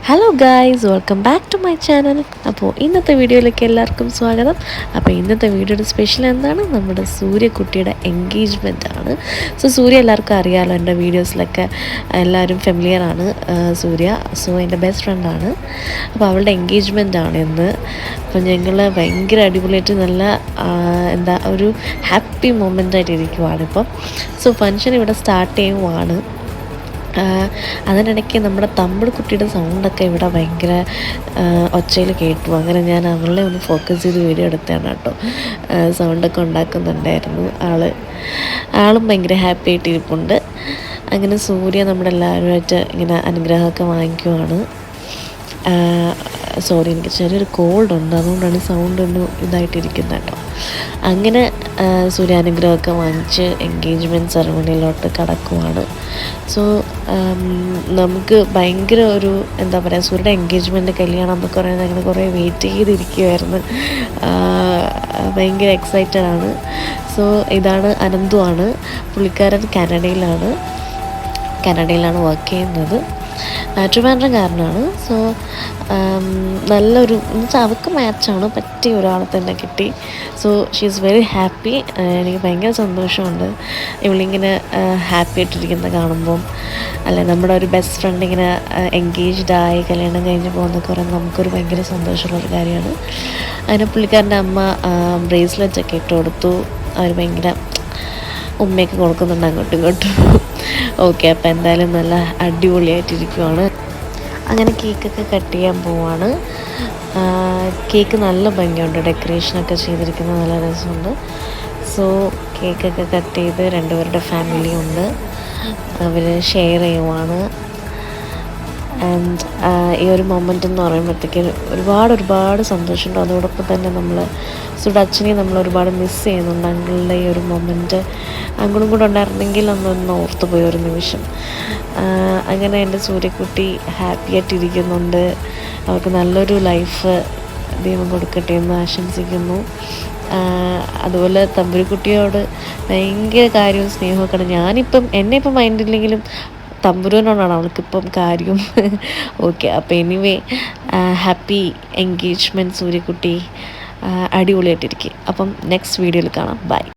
Hello guys, welcome back to my channel. അപ്പോൾ ഇന്നത്തെ വീഡിയോയിലേക്ക് എല്ലാവർക്കും സ്വാഗതം. അപ്പോൾ ഇന്നത്തെ വീഡിയോയുടെ സ്പെഷ്യൽ എന്താണ്? നമ്മുടെ സൂര്യക്കുട്ടിയുടെ എൻഗേജ്മെൻ്റ് ആണ്. സൂര്യ എല്ലാവർക്കും അറിയാമല്ലോ, എൻ്റെ വീഡിയോസിലൊക്കെ എല്ലാവരും ഫെമിലിയറാണ് സൂര്യ. എൻ്റെ ബെസ്റ്റ് ഫ്രണ്ടാണ്. അപ്പോൾ അവളുടെ എൻഗേജ്മെൻ്റ് ആണ് ഇന്ന്. അപ്പോൾ ഞങ്ങൾ ഭയങ്കര അടിപൊളിയായിട്ട് നല്ല ഒരു ഹാപ്പി മൊമെൻ്റായിട്ട് ഇരിക്കുവാണ് ഇപ്പം. ഫംഗ്ഷൻ ഇവിടെ സ്റ്റാർട്ട് ചെയ്യുവാണ്. അതിനിടയ്ക്ക് നമ്മുടെ തമ്പിൾ കുട്ടിയുടെ സൗണ്ടൊക്കെ ഇവിടെ ഭയങ്കര ഒച്ചയിൽ കേട്ടു. അങ്ങനെ ഞാൻ അവളെ ഒന്ന് ഫോക്കസ് ചെയ്ത് വീഡിയോ എടുത്തതാണ് കേട്ടോ. സൗണ്ടൊക്കെ ഉണ്ടാക്കുന്നുണ്ടായിരുന്നു ആളും ഭയങ്കര ഹാപ്പി ആയിട്ടിരിപ്പുണ്ട്. അങ്ങനെ സൂര്യ നമ്മുടെ എല്ലാവരുമായിട്ട് ഇങ്ങനെ അനുഗ്രഹമൊക്കെ വാങ്ങിക്കുവാണ്. എനിക്ക് ചെറിയൊരു കോൾഡ് ഉണ്ട്, അതുകൊണ്ടാണ് സൗണ്ട് ഒന്ന് ഇതായിട്ടിരിക്കുന്നത് കേട്ടോ. അങ്ങനെ സൂര്യാനുഗ്രഹമൊക്കെ വാങ്ങിച്ച് എൻഗേജ്മെൻറ്റ് സെറമണിയിലോട്ട് കടക്കുവാണ്. നമുക്ക് ഭയങ്കര ഒരു എന്താ പറയുക, സൂര്യയുടെ എൻഗേജ്മെൻറ്റ് കല്യാണം എന്നൊക്കെ പറയുന്നത് അങ്ങനെ കുറേ വെയിറ്റ് ചെയ്തിരിക്കുമായിരുന്നു. ഭയങ്കര എക്സൈറ്റഡ് ആണ്. ഇതാണ് അനന്തുവാണ്. പുള്ളിക്കാരൻ കാനഡയിലാണ് വർക്ക് ചെയ്യുന്നത്. ട്രിവാൻഡ്രംകാരനാണ്. നല്ലൊരു എന്നുവെച്ചാൽ അവൾക്ക് മാച്ചാണ്, പറ്റിയ ഒരാളെ തന്നെ കിട്ടി. She is very happy. എനിക്ക് ഭയങ്കര സന്തോഷമുണ്ട് ഇവളിങ്ങനെ ഹാപ്പി ആയിട്ടിരിക്കുന്നത് കാണുമ്പം. അല്ലെ, നമ്മുടെ ഒരു ബെസ്റ്റ് ഫ്രണ്ട് ഇങ്ങനെ എൻഗേജ്ഡായി കല്യാണം കഴിഞ്ഞ് പോകുന്നൊക്കെ പറയുന്നത് നമുക്കൊരു ഭയങ്കര സന്തോഷമുള്ളൊരു കാര്യമാണ്. അതിന് പുള്ളിക്കാരൻ്റെ അമ്മ ബ്രേസ്ലെറ്റൊക്കെ ഇട്ട് കൊടുത്തു. അവർ ഭയങ്കര ഉമ്മയൊക്കെ കൊടുക്കുന്നുണ്ട് അങ്ങോട്ടും ഇങ്ങോട്ടും. ഓക്കെ, അപ്പോൾ എന്തായാലും നല്ല അടിപൊളിയായിട്ടിരിക്കുവാണ്. അങ്ങനെ കേക്കൊക്കെ കട്ട് ചെയ്യാൻ പോവാണ്. കേക്ക് നല്ല ഭംഗിയുണ്ട്, ഡെക്കറേഷനൊക്കെ ചെയ്തിരിക്കുന്നത് നല്ല രസമുണ്ട്. കേക്കൊക്കെ കട്ട് ചെയ്ത് രണ്ടുപേരുടെ ഫാമിലിയുണ്ട്, അവർ ഷെയർ ചെയ്യുവാണ്. ആൻഡ് ഈ ഒരു മൊമെൻ്റ് എന്ന് പറയുമ്പോഴത്തേക്ക് ഒരുപാട് സന്തോഷമുണ്ട്. അതോടൊപ്പം തന്നെ സുയുടെ അച്ഛനെ നമ്മൾ ഒരുപാട് മിസ് ചെയ്യുന്നുണ്ട്. അങ്കിളുടെ ഈ ഒരു മൊമെൻറ്റ് അങ്കിളും കൂടെ ഉണ്ടായിരുന്നെങ്കിൽ അന്നൊന്ന് ഓർത്തു പോയ ഒരു നിമിഷം. അങ്ങനെ എൻ്റെ സൂര്യക്കുട്ടി ഹാപ്പി ആയിട്ടിരിക്കുന്നുണ്ട്. അവർക്ക് നല്ലൊരു ലൈഫ് ദൈവം കൊടുക്കട്ടെ എന്ന് ആശംസിക്കുന്നു. അതുപോലെ തമ്പുരുക്കുട്ടിയോട് ഭയങ്കര കാര്യവും സ്നേഹമൊക്കെയാണ്. എന്നെ ഇപ്പം മൈൻഡില്ലെങ്കിലും തമ്പുരുവിനോടാണ് അവൾക്കിപ്പം കാര്യം. ഓക്കെ, അപ്പോൾ എനിവേ ഹാപ്പി എൻഗേജ്മെൻറ്റ് സൂര്യക്കുട്ടി. അടിപൊളിയായിട്ടിരിക്കും. അപ്പം നെക്സ്റ്റ് വീഡിയോയിൽ കാണാം. ബൈ.